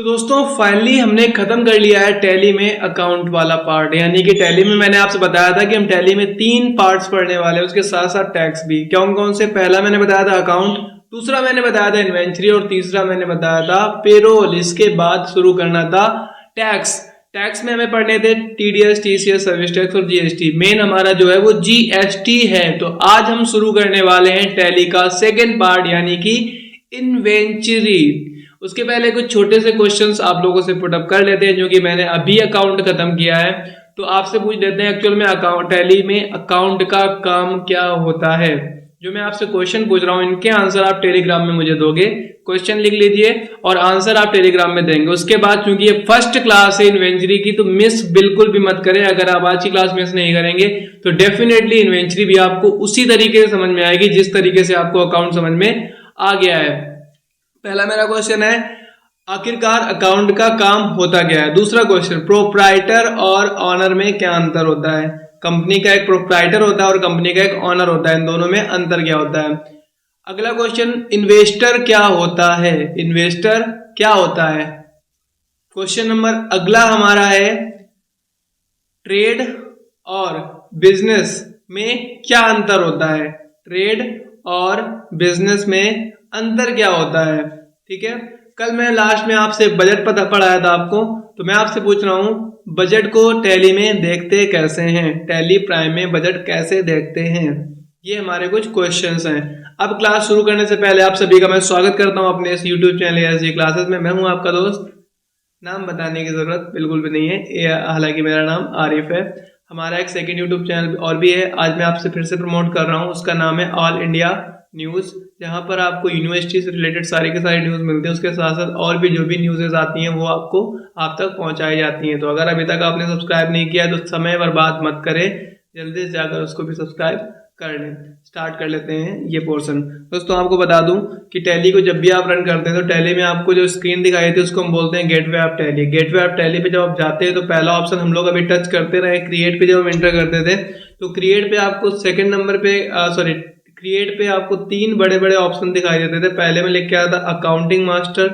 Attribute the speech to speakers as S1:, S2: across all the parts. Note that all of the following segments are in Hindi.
S1: दोस्तों फाइनली हमने खत्म कर लिया है टैली में अकाउंट वाला पार्ट। यानी कि टैली में मैंने आपसे बताया था कि हम टैली में 3 पार्ट्स पढ़ने वाले हैं, उसके साथ साथ टैक्स भी। कौन कौन से? पहला मैंने बताया था अकाउंट, दूसरा मैंने बताया था इन्वेंट्री और तीसरा मैंने बताया था पेरोल। इसके बाद शुरू करना था टैक्स। टैक्स में हमें पढ़ने थे टीडीएस, टीसीएस, सर्विस टैक्स और जीएसटी। मेन हमारा जो है वो जीएसटी है। तो आज हम शुरू करने वाले हैं टैली का सेकेंड पार्ट यानी कि इन्वेंटरी। उसके पहले कुछ छोटे से क्वेश्चंस आप लोगों से पुटअप कर लेते हैं, जो कि मैंने अभी अकाउंट खत्म किया है। तो आपसे पूछ लेते हैं एक्चुअल में अकाउंट टैली में अकाउंट का काम क्या होता है। जो मैं आपसे क्वेश्चन पूछ रहा हूँ इनके आंसर आप टेलीग्राम में मुझे दोगे। क्वेश्चन लिख लीजिए और आंसर आप टेलीग्राम में देंगे। उसके बाद क्योंकि ये फर्स्ट क्लास है इन्वेंटरी की, तो मिस बिल्कुल भी मत करें। अगर आप आज की क्लास मिस नहीं करेंगे तो डेफिनेटली इन्वेंटरी भी आपको उसी तरीके से समझ में आएगी जिस तरीके से आपको अकाउंट समझ में आ गया है। पहला मेरा क्वेश्चन है आखिरकार अकाउंट का काम होता क्या है। दूसरा क्वेश्चन प्रोप्राइटर और ऑनर में क्या अंतर होता है। कंपनी का एक प्रोप्राइटर होता है और कंपनी का एक ऑनर होता है, इन दोनों में अंतर क्या होता है। अगला क्वेश्चन इन्वेस्टर क्या होता है। इन्वेस्टर क्या होता है। क्वेश्चन नंबर अगला हमारा है ट्रेड और बिजनेस में क्या अंतर होता है। ट्रेड और बिजनेस में अंतर क्या होता है। ठीक है, कल मैं लास्ट में आपसे बजट पता पढ़ाया था आपको, तो मैं आपसे पूछ रहा हूं बजट को टैली में देखते कैसे हैं। टैली प्राइम में बजट कैसे देखते हैं, ये हमारे कुछ क्वेश्चंस हैं। अब क्लास शुरू करने से पहले आप सभी का मैं स्वागत करता हूं अपने इस यूट्यूब चैनल एएसजी क्लासेस में। मैं हूं आपका दोस्त, नाम बताने की जरूरत बिल्कुल भी नहीं है, हालांकि मेरा नाम आरिफ है। हमारा एक सेकंड यूट्यूब चैनल और भी है, आज मैं आपसे फिर से प्रमोट कर रहा हूँ। उसका नाम है ऑल इंडिया न्यूज़, जहाँ पर आपको यूनिवर्सिटी से रिलेटेड सारी के सारी न्यूज़ मिलते हैं। उसके साथ साथ और भी जो भी न्यूज़ेस आती हैं वो आपको आप तक पहुँचाई जाती हैं। तो अगर अभी तक आपने सब्सक्राइब नहीं किया है तो समय बर्बाद मत करें, जल्दी से जाकर उसको भी सब्सक्राइब कर लें। स्टार्ट कर लेते हैं ये पोर्शन। दोस्तों आपको बता दूं कि टैली को जब भी आप रन करते हैं तो टैली में आपको जो स्क्रीन दिखाई थी उसको हम बोलते हैं gateway of tally. Gateway of tally पे जब आप जाते हैं तो पहला ऑप्शन हम लोग अभी टच करते रहे क्रिएट पे, जब हम एंटर करते थे तो क्रिएट पे आपको सेकंड नंबर पे क्रिएट पे आपको 3 बड़े बड़े ऑप्शन दिखाई देते थे। पहले में लिख के आया था अकाउंटिंग मास्टर,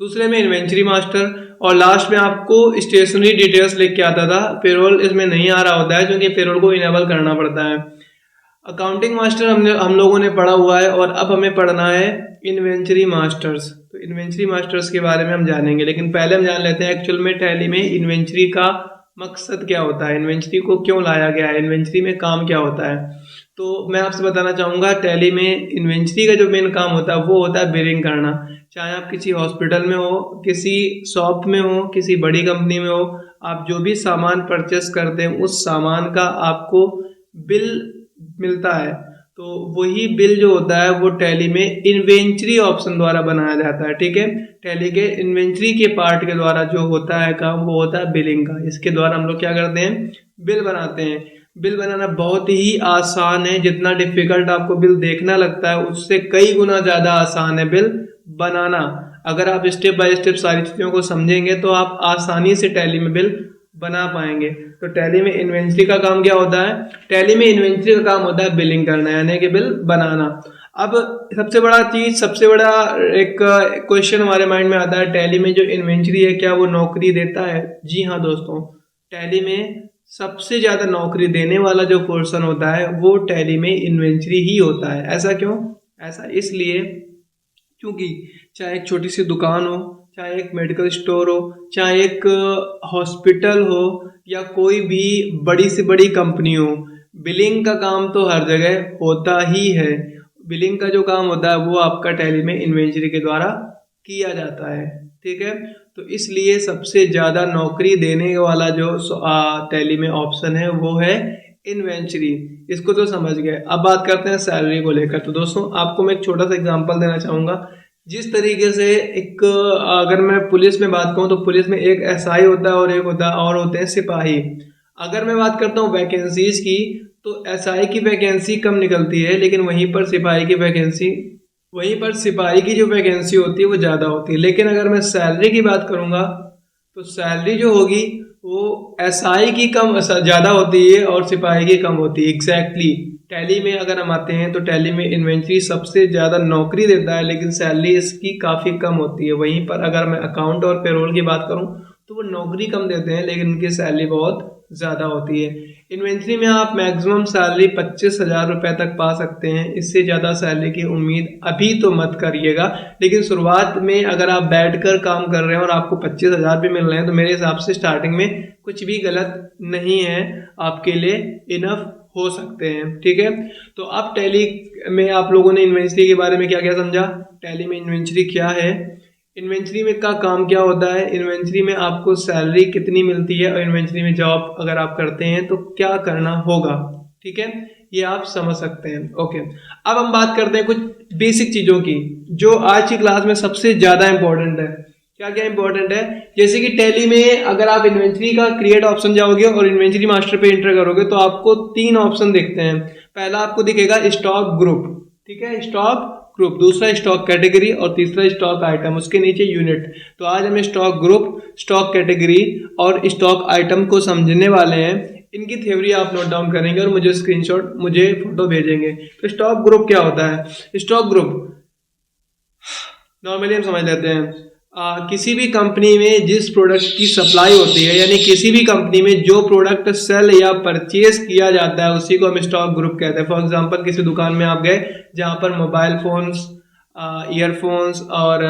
S1: दूसरे में इन्वेंटरी मास्टर और लास्ट में आपको स्टेशनरी डिटेल्स लिख के आता था। पेरोल इसमें नहीं आ रहा होता है क्योंकि पेरोल को इनेबल करना पड़ता है। अकाउंटिंग मास्टर हम लोगों ने पढ़ा हुआ है और अब हमें पढ़ना है इन्वेंटरी मास्टर्स। तो इन्वेंटरी मास्टर्स के बारे में हम जानेंगे, लेकिन पहले हम जान लेते हैं एक्चुअल में टैली में इन्वेंटरी का मकसद क्या होता है, इन्वेंटरी को क्यों लाया गया है, इन्वेंटरी में काम क्या होता है। तो मैं आपसे बताना चाहूँगा टैली में इन्वेंटरी का जो मेन काम होता है वो होता है बिलिंग करना। चाहे आप किसी हॉस्पिटल में हो, किसी शॉप में हो, किसी बड़ी कंपनी में हो, आप जो भी सामान परचेस करते हैं उस सामान का आपको बिल मिलता है। तो वही बिल जो होता है वो टैली में इन्वेंटरी ऑप्शन द्वारा बनाया जाता है। ठीक है, टैली के इन्वेंटरी के पार्ट के द्वारा जो होता है काम वो होता है बिलिंग का। इसके द्वारा हम लोग क्या करते हैं, बिल बनाते हैं। बिल बनाना बहुत ही आसान है, जितना डिफिकल्ट आपको बिल देखना लगता है उससे कई गुना ज्यादा आसान है बिल बनाना। अगर आप स्टेप बाय स्टेप सारी चीजों को समझेंगे तो आप आसानी से टैली में बिल बना पाएंगे। तो टैली में इन्वेंटरी का काम क्या होता है, टैली में इन्वेंटरी का काम होता है बिलिंग करना यानी कि बिल बनाना। अब सबसे बड़ा एक क्वेश्चन हमारे माइंड में आता है, टैली में जो इन्वेंटरी है क्या वो नौकरी देता है। जी हाँ दोस्तों, टैली में सबसे ज्यादा नौकरी देने वाला जो पोर्शन होता है वो टैली में इन्वेंटरी ही होता है। ऐसा क्यों? ऐसा इसलिए क्योंकि चाहे एक छोटी सी दुकान हो, चाहे एक मेडिकल स्टोर हो, चाहे एक हॉस्पिटल हो या कोई भी बड़ी से बड़ी कंपनी हो, बिलिंग का काम तो हर जगह होता ही है। बिलिंग का जो काम होता है वो आपका टैली में इन्वेंटरी के द्वारा किया जाता है। ठीक है, तो इसलिए सबसे ज्यादा नौकरी देने वाला जो टैली में ऑप्शन है वो है इन्वेंटरी। इसको तो समझ गए। अब बात करते हैं सैलरी को लेकर। तो दोस्तों आपको मैं एक छोटा सा एग्जांपल देना चाहूँगा। जिस तरीके से एक अगर मैं पुलिस में बात करूँ तो पुलिस में एक एसआई होता है और एक होते हैं सिपाही। अगर मैं बात करता हूँ वैकेंसीज की तो एसआई की वैकेंसी कम निकलती है, लेकिन वहीं पर सिपाही की जो वैकेंसी होती है वो ज़्यादा होती है। लेकिन अगर मैं सैलरी की बात करूँगा तो सैलरी जो होगी वो एसआई की कम ज़्यादा होती है और सिपाही की कम होती है। एग्जैक्टली टैली में अगर हम आते हैं तो टैली में इन्वेंट्री सबसे ज़्यादा नौकरी देता है, लेकिन सैलरी इसकी काफ़ी कम होती है। वहीं पर अगर मैं अकाउंट और पेरोल की बात करूं तो वो नौकरी कम देते हैं, लेकिन उनकी सैलरी बहुत ज़्यादा होती है। इन्वेंट्री में आप मैक्सिमम सैलरी 25,000 रुपये तक पा सकते हैं। इससे ज़्यादा सैलरी की उम्मीद अभी तो मत करिएगा, लेकिन शुरुआत में अगर आप बैठकर काम कर रहे हैं और आपको 25,000 भी मिल रहे हैं तो मेरे हिसाब से स्टार्टिंग में कुछ भी गलत नहीं है, आपके लिए इनफ हो सकते हैं। ठीक है, तो अब टैली में आप लोगों ने इन्वेंट्री के बारे में क्या क्या समझा, टैली में इन्वेंट्री क्या है, इन्वेंट्री में का काम क्या होता है, इन्वेंट्री में आपको सैलरी कितनी मिलती है और इन्वेंट्री में जॉब अगर आप करते हैं तो क्या करना होगा। ठीक है, ये आप समझ सकते हैं। ओके, अब हम बात करते हैं कुछ बेसिक चीज़ों की जो आज की क्लास में सबसे ज़्यादा इंपॉर्टेंट है। क्या क्या इंपॉर्टेंट है, जैसे कि टैली में अगर आप इन्वेंट्री का क्रिएट ऑप्शन जाओगे और इन्वेंट्री मास्टर पे एंटर करोगे तो आपको 3 ऑप्शन दिखते हैं। पहला आपको दिखेगा स्टॉक ग्रुप, ठीक है, स्टॉक ग्रुप, दूसरा स्टॉक कैटेगरी और तीसरा स्टॉक आइटम, उसके नीचे यूनिट। तो आज हम स्टॉक ग्रुप, स्टॉक कैटेगरी और स्टॉक आइटम को समझने वाले हैं। इनकी थ्योरी आप नोट डाउन करेंगे और मुझे स्क्रीनशॉट, मुझे फोटो भेजेंगे। तो स्टॉक ग्रुप क्या होता है, स्टॉक ग्रुप नॉर्मली हम समझ लेते हैं किसी भी कंपनी में जिस प्रोडक्ट की सप्लाई होती है, यानी किसी भी कंपनी में जो प्रोडक्ट सेल या परचेज किया जाता है उसी को हम स्टॉक ग्रुप कहते हैं। फॉर एग्जांपल किसी दुकान में आप गए जहां पर मोबाइल फोन्स, ईयरफोन्स और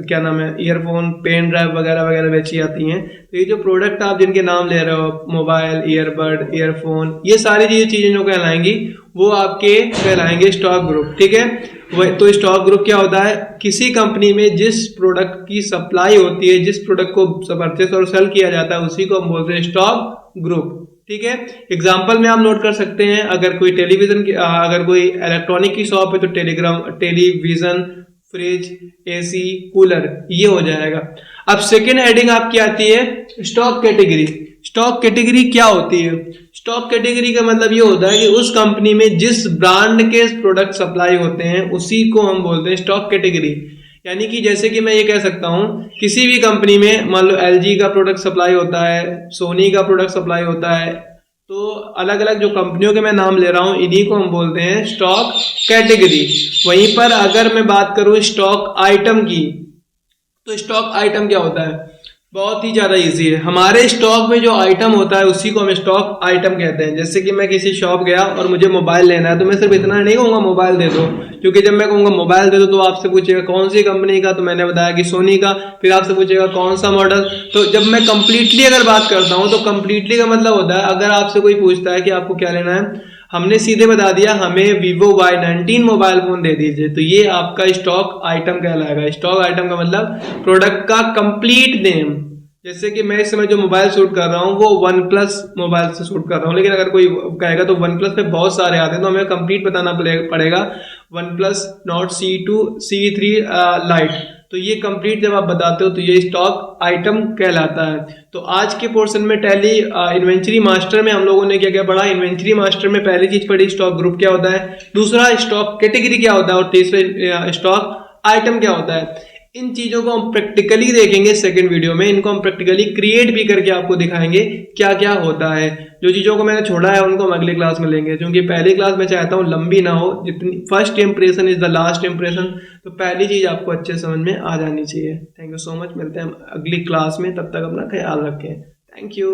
S1: क्या नाम है, ईयरफोन, पेन ड्राइव वगैरह वगैरह बेची जाती हैं। तो ये जो प्रोडक्ट आप जिनके नाम ले रहे हो, मोबाइल, ईयरबड, ईयरफोन, ये सारी चीज़ें जो कहलाएंगी वो आपके कहलाएंगे स्टॉक ग्रुप। ठीक है, वह तो स्टॉक ग्रुप क्या होता है, किसी कंपनी में जिस प्रोडक्ट की सप्लाई होती है, जिस प्रोडक्ट को परचेस और सेल किया जाता है उसी को हम बोलते हैं स्टॉक ग्रुप। ठीक है, एग्जांपल में आप नोट कर सकते हैं, अगर कोई टेलीविजन की अगर कोई इलेक्ट्रॉनिक की शॉप है तो टेलीविजन, फ्रिज, एसी, कूलर, ये हो जाएगा। अब सेकेंड हेडिंग आपकी आती है स्टॉक कैटेगरी। स्टॉक कैटेगरी क्या होती है, स्टॉक कैटेगरी का मतलब ये होता है कि उस कंपनी में जिस ब्रांड के प्रोडक्ट सप्लाई होते हैं उसी को हम बोलते हैं स्टॉक कैटेगरी। यानी कि जैसे कि मैं ये कह सकता हूं किसी भी कंपनी में मान लो एलजी का प्रोडक्ट सप्लाई होता है, सोनी का प्रोडक्ट सप्लाई होता है, तो अलग अलग जो कंपनियों के मैं नाम ले रहा हूं इन्हीं को हम बोलते हैं स्टॉक कैटेगरी। वहीं पर अगर मैं बात करूं स्टॉक आइटम की, तो स्टॉक आइटम क्या होता है, बहुत ही ज्यादा इजी है। हमारे स्टॉक में जो आइटम होता है उसी को हम स्टॉक आइटम कहते हैं। जैसे कि मैं किसी शॉप गया और मुझे मोबाइल लेना है तो मैं सिर्फ इतना नहीं कहूंगा मोबाइल दे दो, क्योंकि जब मैं कहूंगा मोबाइल दे दो तो आपसे पूछेगा कौन सी कंपनी का, तो मैंने बताया कि सोनी का, फिर आपसे पूछेगा कौन सा मॉडल। तो जब मैं कंप्लीटली अगर बात करता हूं तो कंप्लीटली का मतलब होता है अगर आपसे कोई पूछता है कि आपको क्या लेना है, हमने सीधे बता दिया हमें Vivo Y19 मोबाइल फोन दे दीजिए, तो ये आपका स्टॉक आइटम कहलाएगा। स्टॉक आइटम का मतलब प्रोडक्ट का कंप्लीट नेम। जैसे कि मैं इस समय जो मोबाइल शूट कर रहा हूँ वो वन प्लस मोबाइल से शूट कर रहा हूँ, लेकिन अगर कोई कहेगा तो वन प्लस पे बहुत सारे आते हैं तो हमें कंप्लीट बताना पड़ेगा one plus not C2 C3 light. तो ये कंप्लीट जब आप बताते हो तो ये स्टॉक आइटम कहलाता है। तो आज के पोर्शन में टैली इन्वेंट्री मास्टर में हम लोगों ने क्या क्या पढ़ा, इन्वेंट्री मास्टर में पहली चीज पढ़ी स्टॉक ग्रुप क्या होता है, दूसरा स्टॉक कैटेगरी क्या होता है और तीसरा स्टॉक आइटम क्या होता है। इन चीजों को हम प्रैक्टिकली देखेंगे सेकंड वीडियो में, इनको हम प्रैक्टिकली क्रिएट भी करके आपको दिखाएंगे क्या क्या होता है। जो चीजों को मैंने छोड़ा है उनको हम अगली क्लास में लेंगे, क्योंकि पहली क्लास में चाहता हूँ लंबी ना हो, जितनी first impression is the last impression, तो पहली चीज आपको अच्छे समझ में आ जानी चाहिए। थैंक यू सो मच, मिलते हैं हम अगली क्लास में, तब तक अपना ख्याल रखें। Thank you.